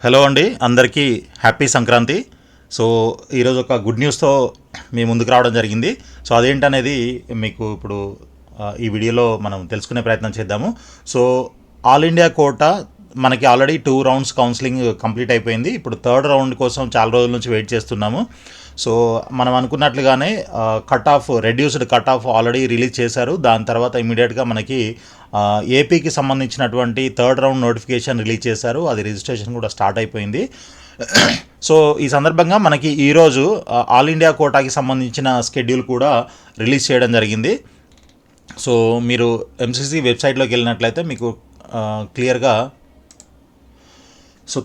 Hello అండి, అందరికీ happy Sankranti. So ఈరోజు ఒక గుడ్ న్యూస్తో మీ ముందుకు రావడం జరిగింది. సో అదేంటనేది మీకు ఇప్పుడు ఈ వీడియోలో మనం తెలుసుకునే ప్రయత్నం చేద్దాము. సో ఆల్ ఇండియా కోటా మనకి ఆల్రెడీ 2 రౌండ్స్ కౌన్సిలింగ్ కంప్లీట్ అయిపోయింది. ఇప్పుడు థర్డ్ రౌండ్ కోసం చాలా రోజుల నుంచి వెయిట్ చేస్తున్నాము. సో మనం అనుకున్నట్లుగానే reduced cut off already release చేశారు. దాని తర్వాత ఇమీడియట్గా మనకి ఏపీకి సంబంధించినటువంటి థర్డ్ రౌండ్ నోటిఫికేషన్ రిలీజ్ చేశారు. అది రిజిస్ట్రేషన్ కూడా స్టార్ట్ అయిపోయింది. సో ఈ సందర్భంగా మనకి ఈరోజు ఆల్ ఇండియా కోటాకి సంబంధించిన స్కెడ్యూల్ కూడా రిలీజ్ చేయడం జరిగింది. సో మీరు ఎంసీసీ వెబ్సైట్లోకి వెళ్ళినట్లయితే మీకు క్లియర్గా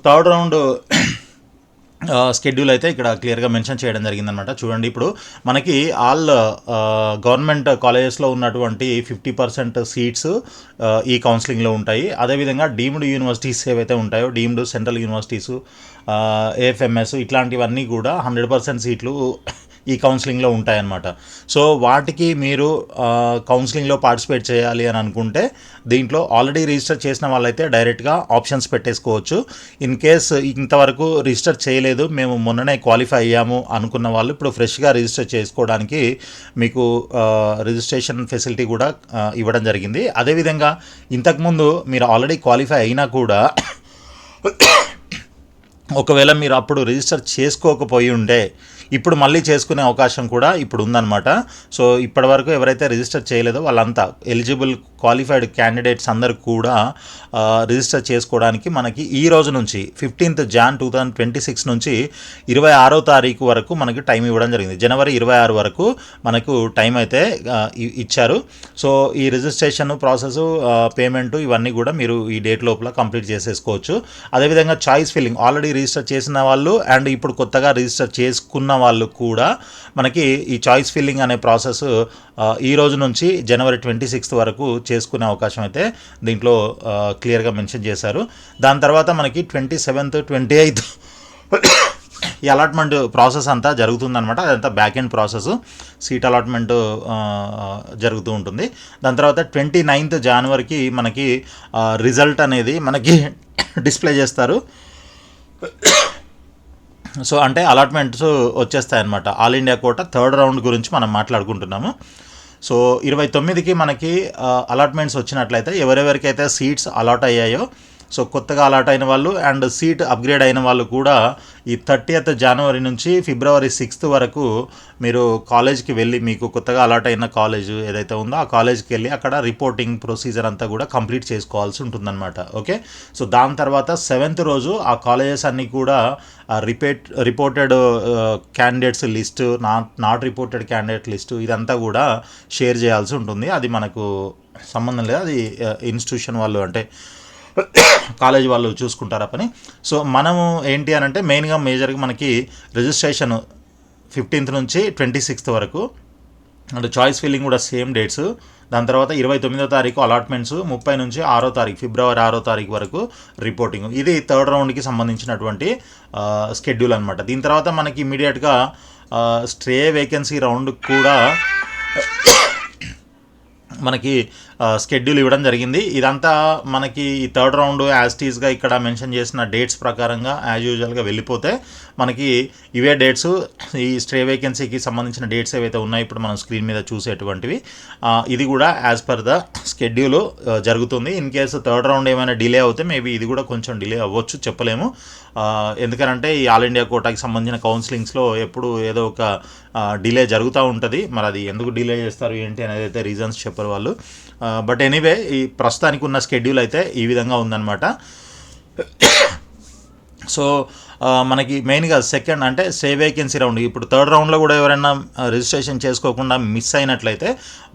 థర్డ్ రౌండ్ స్కెడ్యూల్ అయితే ఇక్కడ క్లియర్గా మెన్షన్ చేయడం జరిగిందనమాట. చూడండి, ఇప్పుడు మనకి ఆల్ గవర్నమెంట్ కాలేజెస్లో ఉన్నటువంటి 50% సీట్స్ ఈ కౌన్సిలింగ్లో ఉంటాయి. అదేవిధంగా డీమ్డ్ యూనివర్సిటీస్ ఏవైతే ఉంటాయో, డీమ్డ్ సెంట్రల్ యూనివర్సిటీసు, ఏఎఫ్ఎంఎస్ ఇట్లాంటివన్నీ కూడా 100% సీట్లు ఈ కౌన్సిలింగ్లో ఉంటాయన్నమాట. సో వాటికి మీరు కౌన్సిలింగ్లో పార్టిసిపేట్ చేయాలి అని అనుకుంటే దీంట్లో ఆల్రెడీ రిజిస్టర్ చేసిన వాళ్ళైతే డైరెక్ట్గా ఆప్షన్స్ పెట్టేసుకోవచ్చు. ఇన్ కేస్ ఇంతవరకు రిజిస్టర్ చేయలేదు, మేము మొన్ననే క్వాలిఫై అయ్యాము అనుకున్న వాళ్ళు ఇప్పుడు ఫ్రెష్గా రిజిస్టర్ చేసుకోవడానికి మీకు రిజిస్ట్రేషన్ ఫెసిలిటీ కూడా ఇవ్వడం జరిగింది. అదేవిధంగా ఇంతకుముందు మీరు ఆల్రెడీ క్వాలిఫై అయినా కూడా ఒకవేళ మీరు అప్పుడు రిజిస్టర్ చేసుకోకపోయి ఉంటే ఇప్పుడు మళ్ళీ చేసుకునే అవకాశం కూడా ఇప్పుడు ఉందన్నమాట. సో ఇప్పటివరకు ఎవరైతే రిజిస్టర్ చేయలేదో వాళ్ళంతా ఎలిజిబుల్ క్వాలిఫైడ్ క్యాండిడేట్స్ అందరూ కూడా రిజిస్టర్ చేసుకోవడానికి మనకి ఈ రోజు నుంచి 15th Jan 2026 నుంచి 26వ తారీఖు వరకు మనకి టైం ఇవ్వడం జరిగింది. జనవరి 26 వరకు మనకు టైం అయితే ఇచ్చారు. సో ఈ రిజిస్ట్రేషన్ ప్రాసెస్, పేమెంట్ ఇవన్నీ కూడా మీరు ఈ డేట్ లోపల కంప్లీట్ చేసేసుకోవచ్చు. అదేవిధంగా చాయిస్ ఫిల్లింగ్ ఆల్రెడీ రిజిస్టర్ చేసిన వాళ్ళు అండ్ ఇప్పుడు కొత్తగా రిజిస్టర్ చేసుకున్న వాళ్ళు కూడా మనకి ఈ చాయిస్ ఫిల్లింగ్ అనే ప్రాసెస్ ఈ రోజు నుంచి జనవరి 26th వరకు చేసుకునే అవకాశం అయితే దీంట్లో క్లియర్గా మెన్షన్ చేశారు. దాని తర్వాత మనకి 27th, 28th ఈ అలాట్మెంట్ ప్రాసెస్ అంతా జరుగుతుందన్నమాట. అదంతా back end process, seat allotment జరుగుతూ ఉంటుంది. దాని తర్వాత 29th January మనకి రిజల్ట్ అనేది మనకి డిస్ప్లే చేస్తారు. సో అంటే అలాట్మెంట్స్ వచ్చేస్తాయన్నమాట. All India quota third round గురించి మనం మాట్లాడుకుంటున్నాము. సో 29కి మనకి అలాట్మెంట్స్ వచ్చినట్లయితే ఎవరెవరికైతే సీట్స్ అలాట్ అయ్యాయో, సో కొత్తగా అలాట్ అయిన వాళ్ళు అండ్ సీట్ అప్గ్రేడ్ అయిన వాళ్ళు కూడా ఈ 30th January నుంచి February 6th వరకు మీరు కాలేజ్కి వెళ్ళి, మీకు కొత్తగా అలాట్ అయిన కాలేజ్ ఏదైతే ఉందో ఆ కాలేజ్కి వెళ్ళి అక్కడ రిపోర్టింగ్ ప్రొసీజర్ అంతా కూడా కంప్లీట్ చేసుకోవాల్సి ఉంటుందన్నమాట. ఓకే, సో దాని తర్వాత 7th రోజు ఆ కాలేజెస్ అన్నీ కూడా reported candidates list, not reported candidate list ఇదంతా కూడా షేర్ చేయాల్సి ఉంటుంది. అది మనకు సంబంధం లేదు, అది ఇన్స్టిట్యూషన్ వాళ్ళు అంటే కాలేజ్ వాళ్ళు చూసుకుంటారు ఆ పని. సో మనము ఏంటి అని అంటే మేజర్గా మనకి రిజిస్ట్రేషన్ 15th నుంచి 26th వరకు అండ్ చాయిస్ ఫిల్లింగ్ కూడా సేమ్ డేట్స్. దాని తర్వాత 29వ తారీఖు అలాట్మెంట్స్, 30 నుంచి 6వ తారీఖు February 6వ తారీఖు వరకు రిపోర్టింగ్. ఇది థర్డ్ రౌండ్కి సంబంధించినటువంటి స్కెడ్యూల్ అనమాట. దీని తర్వాత మనకి ఇమీడియట్గా స్ట్రే వేకెన్సీ రౌండ్ కూడా మనకి స్కెడ్యూల్ ఇవ్వడం జరిగింది. ఇదంతా మనకి ఈ థర్డ్ రౌండ్ యాజ్టీస్గా ఇక్కడ మెన్షన్ చేసిన డేట్స్ ప్రకారంగా యాజ్ యూజువల్గా వెళ్ళిపోతే మనకి ఇవే డేట్స్, ఈ స్ట్రే వేకెన్సీకి సంబంధించిన డేట్స్ ఏవైతే ఉన్నాయో ఇప్పుడు మనం స్క్రీన్ మీద చూసేటువంటివి, ఇది కూడా యాజ్ పర్ ద స్కెడ్యూల్ జరుగుతుంది. ఇన్ కేసు థర్డ్ రౌండ్ ఏమైనా డిలే అవుతే మేబీ ఇది కూడా కొంచెం డిలే అవ్వచ్చు, చెప్పలేము. ఎందుకంటే ఈ ఆల్ ఇండియా కోటాకి సంబంధించిన కౌన్సిలింగ్స్లో ఎప్పుడు ఏదో ఒక డిలే జరుగుతూ ఉంటుంది. మరి అది ఎందుకు డిలే చేస్తారు ఏంటి అనేది అయితే రీజన్స్ చెప్పరు వాళ్ళు. బట్ ఎనీవే ఈ ప్రస్తుతానికి ఉన్న స్కెడ్యూల్ అయితే ఈ విధంగా ఉందన్నమాట. సో మనకి మెయిన్గా సెకండ్ అంటే స్టే వేకెన్సీ రౌండ్, ఇప్పుడు థర్డ్ రౌండ్లో కూడా ఎవరైనా రిజిస్ట్రేషన్ చేసుకోకుండా మిస్ అయినట్లయితే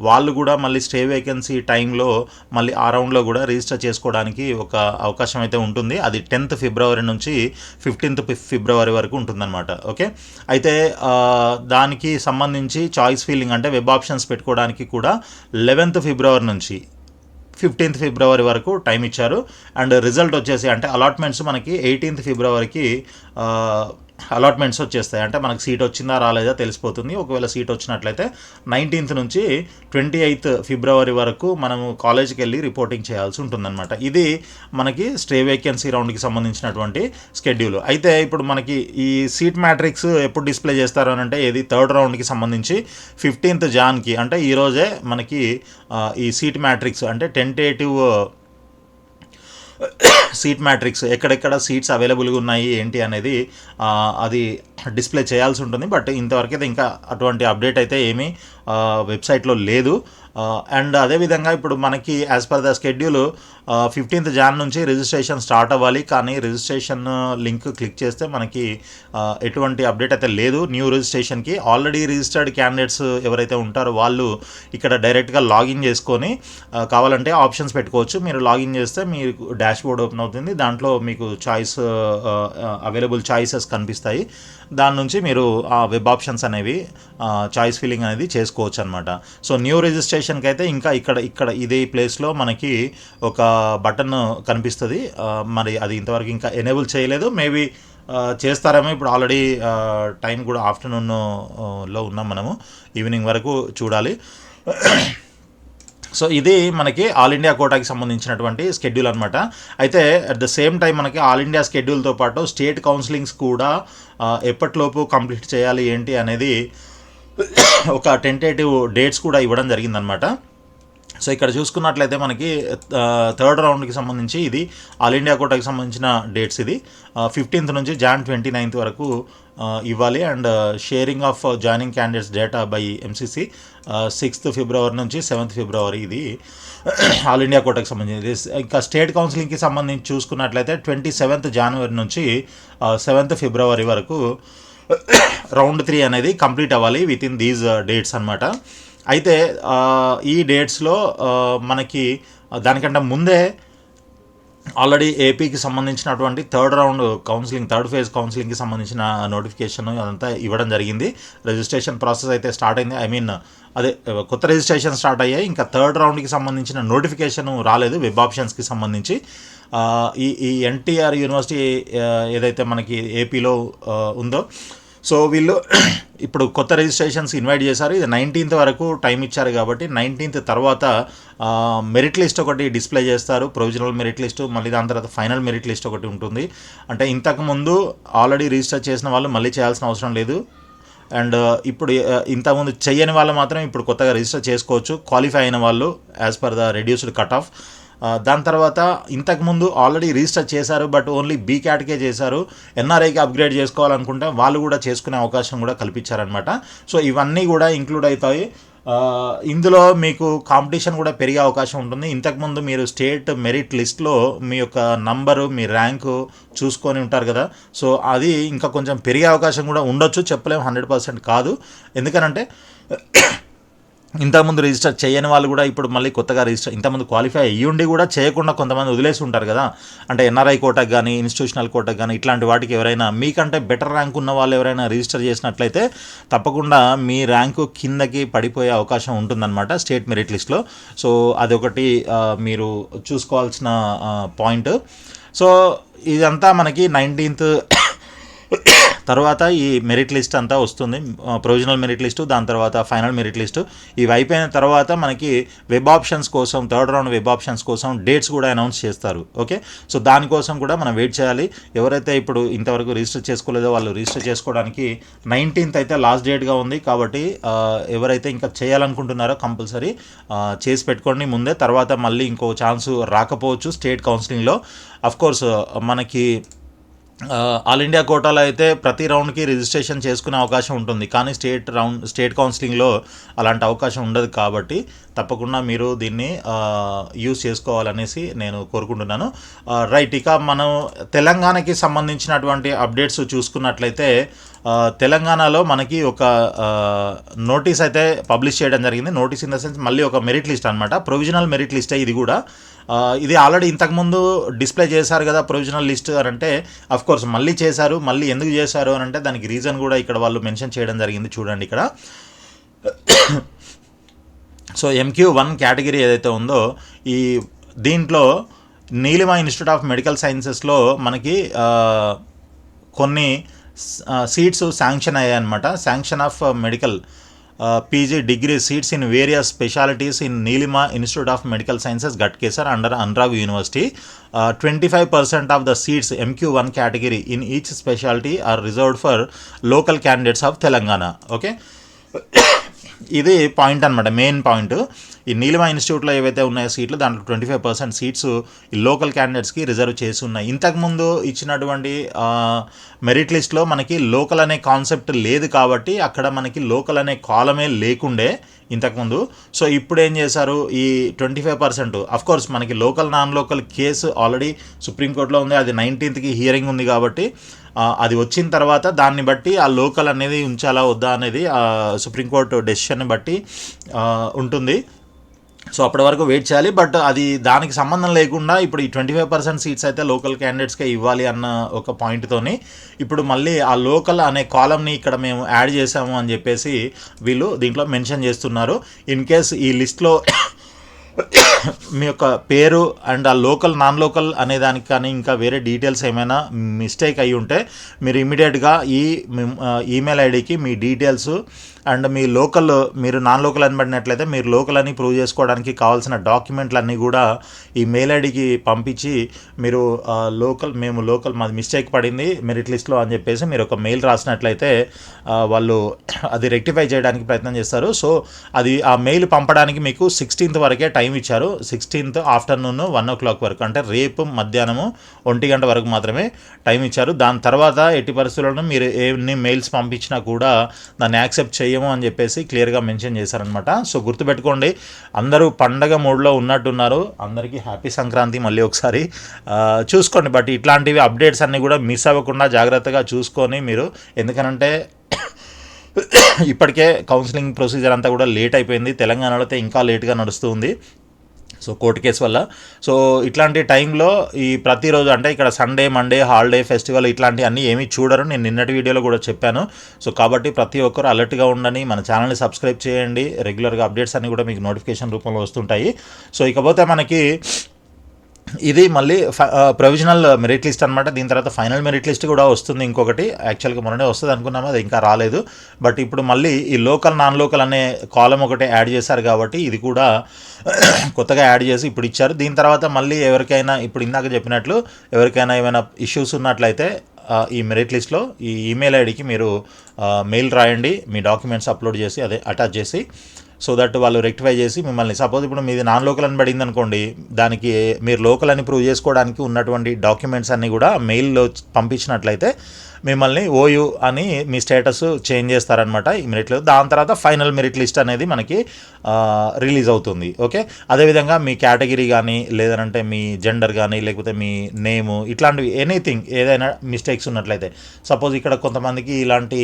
వాళ్ళు కూడా మళ్ళీ స్టే వేకెన్సీ టైంలో మళ్ళీ ఆ రౌండ్లో కూడా రిజిస్టర్ చేసుకోవడానికి ఒక అవకాశం అయితే ఉంటుంది. అది 10th February నుంచి 15th February వరకు ఉంటుందన్నమాట. ఓకే, అయితే దానికి సంబంధించి చాయిస్ ఫిల్లింగ్ అంటే వెబ్ ఆప్షన్స్ పెట్టుకోవడానికి కూడా 11th February నుంచి 15th February వరకు టైం ఇచ్చారు. అండ్ రిజల్ట్ వచ్చేసి అంటే అలాట్మెంట్స్ మనకి 18th Februaryకి అలాట్మెంట్స్ వచ్చేస్తాయి. అంటే మనకు సీట్ వచ్చిందా రాలేదా తెలిసిపోతుంది. ఒకవేళ సీట్ వచ్చినట్లయితే 19th నుంచి 28th ఫిబ్రవరి వరకు మనము కాలేజ్కి వెళ్ళి రిపోర్టింగ్ చేయాల్సి ఉంటుందన్నమాట. ఇది మనకి స్టే వేకెన్సీ రౌండ్కి సంబంధించినటువంటి స్కెడ్యూల్. అయితే ఇప్పుడు మనకి ఈ సీట్ మ్యాట్రిక్స్ ఎప్పుడు డిస్ప్లే చేస్తారు అని అంటే ఇది 3rd రౌండ్కి సంబంధించి 15th జాన్కి అంటే ఈరోజే మనకి ఈ సీట్ మ్యాట్రిక్స్ అంటే టెంటేటివ్ సీట్ మ్యాట్రిక్స్ ఎక్కడెక్కడ సీట్స్ అవైలబుల్గా ఉన్నాయి ఏంటి అనేది అది డిస్ప్లే చేయాల్సి ఉంటుంది. బట్ ఇంతవరకు అయితే ఇంకా అటువంటి అప్డేట్ అయితే ఏమీ వెబ్సైట్లో లేదు. అండ్ అదేవిధంగా ఇప్పుడు మనకి as per the schedule 15th Jan నుంచి రిజిస్ట్రేషన్ స్టార్ట్ అవ్వాలి. కానీ రిజిస్ట్రేషన్ లింక్ క్లిక్ చేస్తే మనకి ఎటువంటి అప్డేట్ అయితే లేదు. న్యూ రిజిస్ట్రేషన్కి ఆల్రెడీ రిజిస్టర్డ్ క్యాండిడేట్స్ ఎవరైతే ఉంటారో వాళ్ళు ఇక్కడ డైరెక్ట్గా లాగిన్ చేసుకొని కావాలంటే ఆప్షన్స్ పెట్టుకోవచ్చు. మీరు లాగిన్ చేస్తే మీకు డాష్ బోర్డ్ ఓపెన్ అవుతుంది. దాంట్లో మీకు చాయిస్ అవైలబుల్ చాయిసెస్ కనిపిస్తాయి. దాని నుంచి మీరు ఆ వెబ్ ఆప్షన్స్ అనేవి చాయిస్ ఫిల్లింగ్ అనేది చేసుకోవచ్చు అనమాట. సో న్యూ రిజిస్ట్రేషన్కి అయితే ఇంకా ఇక్కడ ఇదే ప్లేస్లో మనకి ఒక బటన్ కనిపిస్తుంది. మరి అది ఇంతవరకు ఇంకా ఎనేబుల్ చేయలేదు. మేబీ చేస్తారేమో. ఇప్పుడు ఆల్రెడీ టైం కూడా ఆఫ్టర్నూన్లో ఉన్నాం మనము. ఈవినింగ్ వరకు చూడాలి. సో ఇది మనకి ఆల్ ఇండియా కోటాకి సంబంధించినటువంటి షెడ్యూల్ అనమాట. అయితే అట్ ద సేమ్ టైం మనకి ఆల్ ఇండియా షెడ్యూల్తో పాటు స్టేట్ కౌన్సిలింగ్స్ కూడా ఎప్పటిలోపు కంప్లీట్ చేయాలి ఏంటి అనేది ఒక టెంటేటివ్ డేట్స్ కూడా ఇవ్వడం జరిగిందనమాట. సో ఇక్కడ చూసుకున్నట్లయితే మనకి 3rd రౌండ్కి సంబంధించి ఇది ఆల్ ఇండియా కోటాకి సంబంధించిన డేట్స్. ఇది 15th నుంచి జాన్ 29th వరకు ఇవ్వాలి. And sharing of joining candidates data by MCC 6th ఫిబ్రవరి నుంచి 7th ఫిబ్రవరి ఇది ఆల్ ఇండియా కోటాకి సంబంధించింది. ఇంకా స్టేట్ కౌన్సిలింగ్కి సంబంధించి చూసుకున్నట్లయితే 27th జనవరి నుంచి 7th ఫిబ్రవరి వరకు రౌండ్ 3 అనేది కంప్లీట్ అవ్వాలి విత్ ఇన్ దీస్ డేట్స్ అనమాట. అయితే ఈ డేట్స్లో మనకి దానికంటే ముందే ఆల్రెడీ ఏపీకి సంబంధించినటువంటి 3rd round counselling 3rd phase కౌన్సిలింగ్కి సంబంధించిన నోటిఫికేషన్ అదంతా ఇవ్వడం జరిగింది. రిజిస్ట్రేషన్ ప్రాసెస్ అయితే స్టార్ట్ అయింది. ఐ మీన్ అదే కొత్త రిజిస్ట్రేషన్ స్టార్ట్ అయ్యాయి. ఇంకా 3rd రౌండ్కి సంబంధించిన నోటిఫికేషన్ రాలేదు వెబ్ ఆప్షన్స్కి సంబంధించి. ఈ ఎన్టీఆర్ యూనివర్సిటీ ఏదైతే మనకి ఏపీలో ఉందో సో వీళ్ళు ఇప్పుడు కొత్త రిజిస్ట్రేషన్స్ ఇన్వైట్ చేశారు. ఇది 19th వరకు టైం ఇచ్చారు కాబట్టి 19th తర్వాత మెరిట్ లిస్ట్ ఒకటి డిస్ప్లే చేస్తారు. ప్రొవిజనల్ మెరిట్ లిస్ట్, మళ్ళీ దాని తర్వాత ఫైనల్ మెరిట్ లిస్ట్ ఒకటి ఉంటుంది. అంటే ఇంతకుముందు ఆల్రెడీ రిజిస్టర్ చేసిన వాళ్ళు మళ్ళీ చేయాల్సిన అవసరం లేదు. అండ్ ఇప్పుడు ఇంతకుముందు చెయ్యని వాళ్ళు మాత్రం ఇప్పుడు కొత్తగా రిజిస్టర్ చేసుకోవచ్చు, క్వాలిఫై అయిన వాళ్ళు as per the reduced cut of. దాని తర్వాత ఇంతకుముందు ఆల్రెడీ రిజిస్టర్ చేశారు బట్ ఓన్లీ బీ క్యాట్కే చేశారు, ఎన్ఆర్ఐకి అప్గ్రేడ్ చేసుకోవాలనుకుంటే వాళ్ళు కూడా చేసుకునే అవకాశం కూడా కల్పించారనమాట. సో ఇవన్నీ కూడా ఇంక్లూడ్ అవుతాయి. ఇందులో మీకు కాంపిటీషన్ కూడా పెరిగే అవకాశం ఉంటుంది. ఇంతకుముందు మీరు స్టేట్ మెరిట్ లిస్ట్లో మీ యొక్క నంబరు, మీ ర్యాంకు చూసుకొని ఉంటారు కదా. సో అది ఇంకా కొంచెం పెరిగే అవకాశం కూడా ఉండొచ్చు, చెప్పలేము, 100% కాదు. ఎందుకనంటే ఇంతకుముందు రిజిస్టర్ చేయని వాళ్ళు కూడా ఇప్పుడు మళ్ళీ కొత్తగా రిజిస్టర్, ఇంతకుముందు క్వాలిఫై అయ్యుండి కూడా చేయకుండా కొంతమంది వదిలేసి ఉంటారు కదా. అంటే ఎన్ఆర్ఐ కోటాకి కానీ ఇన్స్టిట్యూషనల్ కోటాకి కానీ ఇట్లాంటి వాటికి ఎవరైనా మీకంటే బెటర్ ర్యాంక్ ఉన్న వాళ్ళు ఎవరైనా రిజిస్టర్ చేసినట్లయితే తప్పకుండా మీ ర్యాంకు కిందకి పడిపోయే అవకాశం ఉంటుందన్నమాట స్టేట్ మెరిట్ లిస్ట్లో. సో అదొకటి మీరు చూసుకోవాల్సిన పాయింట్. సో ఇదంతా మనకి 19th తర్వాత ఈ మెరిట్ లిస్ట్ అంతా వస్తుంది. ప్రొవిజనల్ మెరిట్ లిస్టు, దాని తర్వాత ఫైనల్ మెరిట్ లిస్టు. ఇవి అయిపోయిన తర్వాత మనకి వెబ్ ఆప్షన్స్ కోసం 3rd రౌండ్ వెబ్ ఆప్షన్స్ కోసం డేట్స్ కూడా అనౌన్స్ చేస్తారు. ఓకే, సో దానికోసం కూడా మనం వెయిట్ చేయాలి. ఎవరైతే ఇప్పుడు ఇంతవరకు రిజిస్టర్ చేసుకోలేదో వాళ్ళు రిజిస్టర్ చేసుకోవడానికి 19th అయితే లాస్ట్ డేట్గా ఉంది. కాబట్టి ఎవరైతే ఇంకా చేయాలనుకుంటున్నారో కంపల్సరీ చేసి పెట్టుకోండి ముందే. తర్వాత మళ్ళీ ఇంకో ఛాన్స్ రాకపోవచ్చు స్టేట్ కౌన్సిలింగ్లో. అఫ్కోర్స్ మనకి ఆల్ ఇండియా కోటాలో అయితే ప్రతి రౌండ్కి రిజిస్ట్రేషన్ చేసుకునే అవకాశం ఉంటుంది. కానీ స్టేట్ కౌన్సిలింగ్లో అలాంటి అవకాశం ఉండదు. కాబట్టి తప్పకుండా మీరు దీన్ని యూజ్ చేసుకోవాలనేసి నేను కోరుకుంటున్నాను. రైట్, ఇక మనం తెలంగాణకి సంబంధించినటువంటి అప్డేట్స్ చూసుకున్నట్లయితే తెలంగాణలో మనకి ఒక నోటీస్ అయితే పబ్లిష్ చేయడం జరిగింది. నోటీస్ ఇన్ ద సెన్స్ మళ్ళీ ఒక మెరిట్ లిస్ట్ అనమాట, ప్రొవిజనల్ మెరిట్ లిస్టే ఇది కూడా. ఇది ఆల్రెడీ ఇంతకుముందు డిస్ప్లే చేశారు కదా ప్రొవిజనల్ లిస్ట్ అని అంటే, అఫ్కోర్స్ మళ్ళీ చేశారు. మళ్ళీ ఎందుకు చేశారు అని అంటే దానికి రీజన్ కూడా ఇక్కడ వాళ్ళు మెన్షన్ చేయడం జరిగింది. చూడండి ఇక్కడ. సో MQ1 కేటగిరీ ఏదైతే ఉందో ఈ దీంట్లో నీలిమ ఇన్స్టిట్యూట్ ఆఫ్ మెడికల్ సైన్సెస్లో మనకి కొన్ని సీట్స్ శాంక్షన్ అయ్యాయి అనమాట. Sanction of medical PG degree seats in various specialities in Neelima Institute of Medical Sciences Ghatkesar under Anurag University. 25% of the seats MQ1 category in each speciality are reserved for local candidates of Telangana. Okay, ఇది point అనమాట, main point. ఈ నీలిమా ఇన్స్టిట్యూట్లో ఏవైతే ఉన్నాయో సీట్లు, దాంట్లో 25% seats ఈ local క్యాండిడేట్స్కి రిజర్వ్ చేసి ఉన్నాయి. ఇంతకుముందు ఇచ్చినటువంటి మెరిట్ లిస్ట్లో మనకి లోకల్ అనే కాన్సెప్ట్ లేదు కాబట్టి అక్కడ మనకి లోకల్ అనే కాలమే లేకుండే ఇంతకుముందు. సో ఇప్పుడు ఏం చేశారు, ఈ 25% అఫ్కోర్స్ మనకి local non local case already సుప్రీంకోర్టులో ఉంది, అది 19th హియరింగ్ ఉంది కాబట్టి అది వచ్చిన తర్వాత దాన్ని బట్టి ఆ లోకల్ అనేది ఉంచాలా వద్దా అనేది సుప్రీంకోర్టు డెసిషన్ని బట్టి ఉంటుంది. సో అప్పటి వరకు వెయిట్ చేయాలి. బట్ అది దానికి సంబంధం లేకుండా ఇప్పుడు ఈ 25% సీట్స్ అయితే లోకల్ క్యాండిడేట్స్కే ఇవ్వాలి అన్న ఒక పాయింట్తోని ఇప్పుడు మళ్ళీ ఆ లోకల్ అనే కాలంని ఇక్కడ మేము యాడ్ చేసాము అని చెప్పేసి వీళ్ళు దీంట్లో మెన్షన్ చేస్తున్నారు. ఇన్ కేస్ ఈ లిస్ట్లో మీ యొక్క పేరు అండ్ ఆ లోకల్ నాన్ లోకల్ అనే దానికి కానీ ఇంకా వేరే డీటెయిల్స్ ఏమైనా మిస్టేక్ అయి ఉంటే మీరు ఇమీడియట్గా ఈ ఈమెయిల్ ఐడికి మీ డీటెయిల్స్ అండ్ మీ లోకల్, మీరు నాన్ లోకల్ అని పడినట్లయితే మీరు లోకల్ అని ప్రూవ్ చేసుకోవడానికి కావాల్సిన డాక్యుమెంట్లన్నీ కూడా ఈ మెయిల్ ఐడికి పంపించి మీరు మేము లోకల్ మాది మిస్టేక్ పడింది మెరిట్ లిస్ట్లో అని చెప్పేసి మీరు ఒక మెయిల్ రాసినట్లయితే వాళ్ళు అది రెక్టిఫై చేయడానికి ప్రయత్నం చేస్తారు. సో అది ఆ మెయిల్ పంపడానికి మీకు 16th వరకే టైం ఇచ్చారు. 16th ఆఫ్టర్నూన్ 1 o'clock వరకు, అంటే రేపు మధ్యాహ్నము 1 గంట వరకు మాత్రమే టైం ఇచ్చారు. దాని తర్వాత ఎట్టి పరిస్థితుల్లోనూ మీరు ఎన్ని మెయిల్స్ పంపించినా కూడా దాన్ని యాక్సెప్ట్ చేయము అని చెప్పేసి క్లియర్గా మెన్షన్ చేశారనమాట. సో గుర్తుపెట్టుకోండి, అందరూ పండగ మూడ్లో ఉన్నట్టున్నారు. అందరికీ హ్యాపీ సంక్రాంతి మళ్ళీ ఒకసారి చూసుకోండి. బట్ ఇట్లాంటివి అప్డేట్స్ అన్నీ కూడా మిస్ అవ్వకుండా జాగ్రత్తగా చూసుకొని మీరు, ఎందుకనంటే ఇప్పటికే కౌన్సిలింగ్ ప్రొసీజర్ అంతా కూడా లేట్ అయిపోయింది. తెలంగాణలో అయితే ఇంకా లేట్గా నడుస్తుంది సో కోర్టు కేసు వల్ల. సో ఇట్లాంటి టైంలో ఈ ప్రతిరోజు అంటే ఇక్కడ సండే, మండే, హాలిడే, ఫెస్టివల్ ఇట్లాంటివి అన్నీ ఏమీ చూడరు. నేను నిన్నటి వీడియోలో కూడా చెప్పాను. సో కాబట్టి ప్రతి ఒక్కరు అలర్ట్గా ఉండని, మన ఛానల్ని సబ్స్క్రైబ్ చేయండి. రెగ్యులర్గా అప్డేట్స్ అన్నీ కూడా మీకు నోటిఫికేషన్ రూపంలో వస్తుంటాయి. సో ఇకపోతే మనకి ఇది మళ్ళీ ప్రొవిజనల్ మెరిట్ లిస్ట్ అనమాట. దీని తర్వాత ఫైనల్ మెరిట్ లిస్ట్ కూడా వస్తుంది ఇంకొకటి. యాక్చువల్గా మొన్ననే వస్తుంది అనుకున్నాము, అది ఇంకా రాలేదు. బట్ ఇప్పుడు మళ్ళీ ఈ లోకల్ నాన్ లోకల్ అనే కాలం ఒకటే యాడ్ చేశారు కాబట్టి ఇది కూడా కొత్తగా యాడ్ చేసి ఇప్పుడు ఇచ్చారు. దీని తర్వాత మళ్ళీ ఎవరికైనా ఇప్పుడు ఇందాక చెప్పినట్లు ఎవరికైనా ఏమైనా ఇష్యూస్ ఉన్నట్లయితే ఈ మెరిట్ లిస్ట్లో ఈ ఈమెయిల్ ఐడికి మీరు మెయిల్ రాయండి, మీ డాక్యుమెంట్స్ అప్లోడ్ చేసి అదే అటాచ్ చేసి, సో దట్ వాళ్ళు రెక్టిఫై చేసి మిమ్మల్ని, సపోజ్ ఇప్పుడు మీది నాన్ లోకల్ అని పడింది అనుకోండి, దానికి మీరు లోకల్ అని ప్రూవ్ చేసుకోవడానికి ఉన్నటువంటి డాక్యుమెంట్స్ అన్నీ కూడా మెయిల్లో పంపించినట్లయితే మిమ్మల్ని ఓయూ అని మీ స్టేటస్ చేంజ్ చేస్తారనమాట ఈ మెరిట్లో. దాని తర్వాత ఫైనల్ మెరిట్ లిస్ట్ అనేది మనకి రిలీజ్ అవుతుంది. ఓకే, అదేవిధంగా మీ కేటగిరీ కానీ లేదంటే మీ జెండర్ కానీ లేకపోతే మీ నేము ఇట్లాంటివి ఎనీథింగ్ ఏదైనా మిస్టేక్స్ ఉన్నట్లయితే, సపోజ్ ఇక్కడ కొంతమందికి ఇలాంటి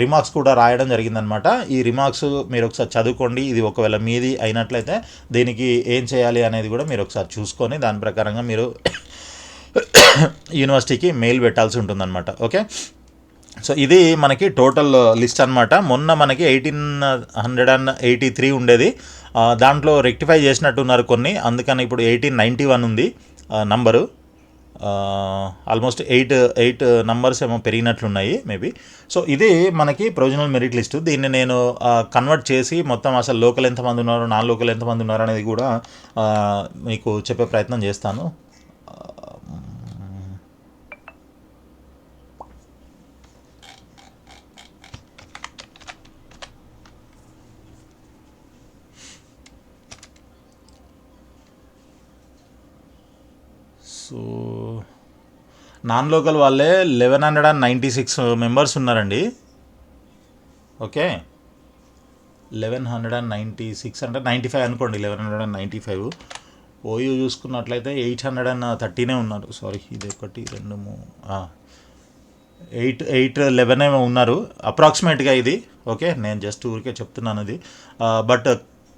రిమార్క్స్ కూడా రాయడం జరిగిందనమాట. ఈ రిమార్క్స్ మీరు ఒకసారి చదువుకోండి. ఇది ఒకవేళ మీది అయినట్లయితే దీనికి ఏం చేయాలి అనేది కూడా మీరు ఒకసారి చూసుకొని దాని ప్రకారంగా మీరు యూనివర్సిటీకి మెయిల్ పెట్టాల్సి ఉంటుందన్నమాట. ఓకే, సో ఇది మనకి టోటల్ లిస్ట్ అనమాట. మొన్న మనకి 1883 ఉండేది, దాంట్లో రెక్టిఫై చేసినట్టున్నారు కొన్ని, అందుకని ఇప్పుడు 1891 ఉంది నంబరు. ఆల్మోస్ట్ 8 నంబర్స్ ఏమో పెరిగినట్లున్నాయి మేబీ. సో ఇది మనకి ప్రొవిజనల్ మెరిట్ లిస్ట్. దీన్ని నేను కన్వర్ట్ చేసి మొత్తం అసలు లోకల్ ఎంతమంది ఉన్నారు, నాన్ లోకల్ ఎంతమంది ఉన్నారు అనేది కూడా మీకు చెప్పే ప్రయత్నం చేస్తాను. సో నాన్ లోకల్ వాళ్ళే 1196 మెంబర్స్ ఉన్నారండి. ఓకే, 1196 అంటే 95 అనుకోండి, 1195. ఓయూ చూసుకున్నట్లయితే 813 ఉన్నారు. సారీ, ఇది 1 2 3 811 ఏమో ఉన్నారు అప్రాక్సిమేట్గా ఇది. ఓకే, నేను జస్ట్ ఊరికే చెప్తున్నాను ఇది. బట్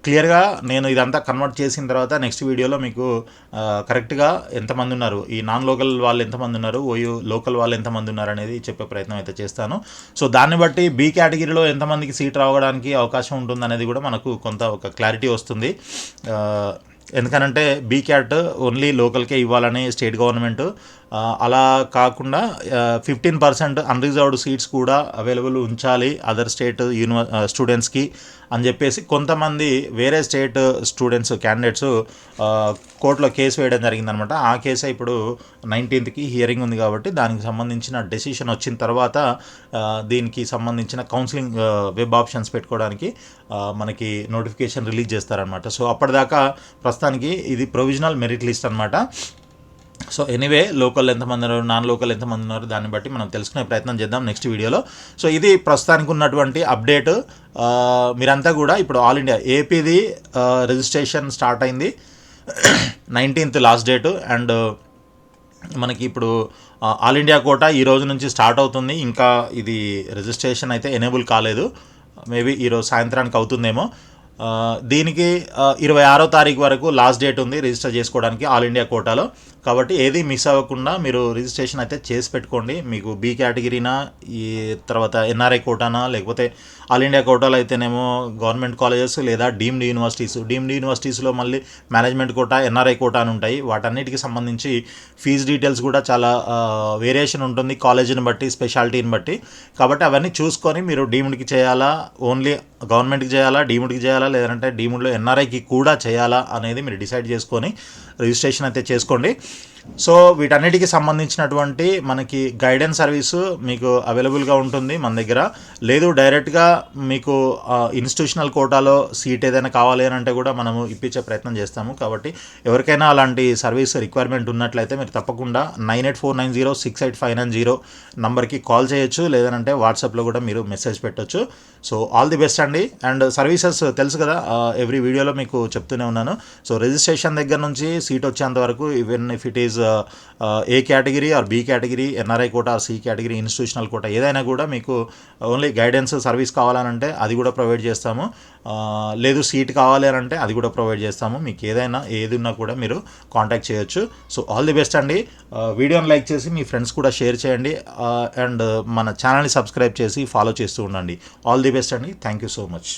క్లియర్గా నేను ఇదంతా కన్వర్ట్ చేసిన తర్వాత నెక్స్ట్ వీడియోలో మీకు కరెక్ట్గా ఎంతమంది ఉన్నారు, ఈ నాన్ లోకల్ వాళ్ళు ఎంతమంది ఉన్నారు, ఓయూ లోకల్ వాళ్ళు ఎంతమంది ఉన్నారు అనేది చెప్పే ప్రయత్నం అయితే చేస్తాను. సో దాన్ని బట్టి బి కేటగిరీలో ఎంతమందికి సీట్ రావడానికి అవకాశం ఉంటుంది అనేది కూడా మనకు కొంత ఒక క్లారిటీ వస్తుంది. ఎందుకనంటే బీ క్యాట్ ఓన్లీ లోకల్కే ఇవ్వాలని స్టేట్ గవర్నమెంట్ అలా కాకుండా 15% అన్రిజర్వ్డ్ సీట్స్ కూడా అవైలబుల్ ఉంచాలి అదర్ స్టేట్ స్టూడెంట్స్కి అని చెప్పేసి కొంతమంది వేరే స్టేట్ స్టూడెంట్స్ క్యాండిడేట్స్ కోర్టులో కేసు వేయడం జరిగిందనమాట. ఆ కేసు ఇప్పుడు 19th హియరింగ్ ఉంది కాబట్టి దానికి సంబంధించిన డెసిషన్ వచ్చిన తర్వాత దీనికి సంబంధించిన కౌన్సిలింగ్ వెబ్ ఆప్షన్స్ పెట్టుకోవడానికి మనకి నోటిఫికేషన్ రిలీజ్ చేస్తారనమాట. సో అప్పటిదాకా ప్రస్తుతానికి ఇది ప్రొవిజనల్ మెరిట్ లిస్ట్ అనమాట. సో ఎనీవే లోకల్ ఎంతమంది ఉన్నారు, నాన్ లోకల్ ఎంతమంది ఉన్నారు దాన్ని బట్టి మనం తెలుసుకునే ప్రయత్నం చేద్దాం నెక్స్ట్ వీడియోలో. సో ఇది ప్రస్తుతానికి ఉన్నటువంటి అప్డేట్. మీరంతా కూడా ఇప్పుడు ఆల్ ఇండియా ఏపీది రిజిస్ట్రేషన్ స్టార్ట్ అయింది 19th లాస్ట్ డేటు. అండ్ మనకి ఇప్పుడు ఆల్ ఇండియా కోటా ఈ రోజు నుంచి స్టార్ట్ అవుతుంది. ఇంకా ఇది రిజిస్ట్రేషన్ అయితే ఎనేబుల్ కాలేదు, మేబీ ఈరోజు సాయంత్రానికి అవుతుందేమో. దీనికి 26వ తారీఖు వరకు లాస్ట్ డేట్ ఉంది రిజిస్టర్ చేసుకోవడానికి ఆల్ ఇండియా కోటాలో. కాబట్టి ఏది మిస్ అవ్వకుండా మీరు రిజిస్ట్రేషన్ అయితే చేసి పెట్టుకోండి. మీకు బి కేటగిరీనా, ఈ తర్వాత ఎన్ఆర్ఐ కోటానా, లేకపోతే ఆల్ ఇండియా కోటాలో అయితేనేమో గవర్నమెంట్ కాలేజెస్ లేదా డీమ్డ్ యూనివర్సిటీస్లో మళ్ళీ మేనేజ్మెంట్ కోటా, ఎన్ఆర్ఐ కోటా అని ఉంటాయి. వాటన్నిటికి సంబంధించి ఫీజు డీటెయిల్స్ కూడా చాలా వేరియేషన్ ఉంటుంది కాలేజీని బట్టి, స్పెషాలిటీని బట్టి. కాబట్టి అవన్నీ చూసుకొని మీరు డీమ్డ్కి చేయాలా, ఓన్లీ గవర్నమెంట్కి చేయాలా, డీమ్డ్కి చేయాలా, లేదంటే డీమ్డ్లో ఎన్ఆర్ఐకి కూడా చేయాలా అనేది మీరు డిసైడ్ చేసుకొని రిజిస్ట్రేషన్ అయితే చేసుకోండి. సో వీటన్నిటికి సంబంధించినటువంటి మనకి గైడెన్స్ సర్వీసు మీకు అవైలబుల్గా ఉంటుంది మన దగ్గర. లేదు డైరెక్ట్గా మీకు ఇన్స్టిట్యూషనల్ కోటాలో సీట్ ఏదైనా కావాలి అని అంటే కూడా మనము ఇప్పించే ప్రయత్నం చేస్తాము. కాబట్టి ఎవరికైనా అలాంటి సర్వీస్ రిక్వైర్మెంట్ ఉన్నట్లయితే మీరు తప్పకుండా 9849068590 నంబర్కి కాల్ చేయొచ్చు, లేదంటే వాట్సాప్లో కూడా మీరు మెసేజ్ పెట్టొచ్చు. సో ఆల్ ది బెస్ట్ అండి. అండ్ సర్వీసెస్ తెలుసు కదా, ఎవ్రీ వీడియోలో మీకు చెప్తూనే ఉన్నాను. సో రిజిస్ట్రేషన్ దగ్గర నుంచి సీట్ వచ్చేంత వరకు, even if it is A category or B category, NRI quota or C category, institutional quota ఏదైనా కూడా మీకు ఓన్లీ గైడెన్స్ సర్వీస్ కావాలనంటే అది కూడా ప్రొవైడ్ చేస్తాము. లేదు సీట్ కావాలి అని అంటే అది కూడా ప్రొవైడ్ చేస్తాము. మీకు ఏది ఉన్నా కూడా మీరు కాంటాక్ట్ చేయొచ్చు. సో ఆల్ ది బెస్ట్ అండి. వీడియోని లైక్ చేసి మీ ఫ్రెండ్స్ కూడా షేర్ చేయండి. అండ్ మన ఛానల్ని సబ్స్క్రైబ్ చేసి ఫాలో చేస్తూ ఉండండి. ఆల్ ది బెస్ట్ అండి. Thank you so much.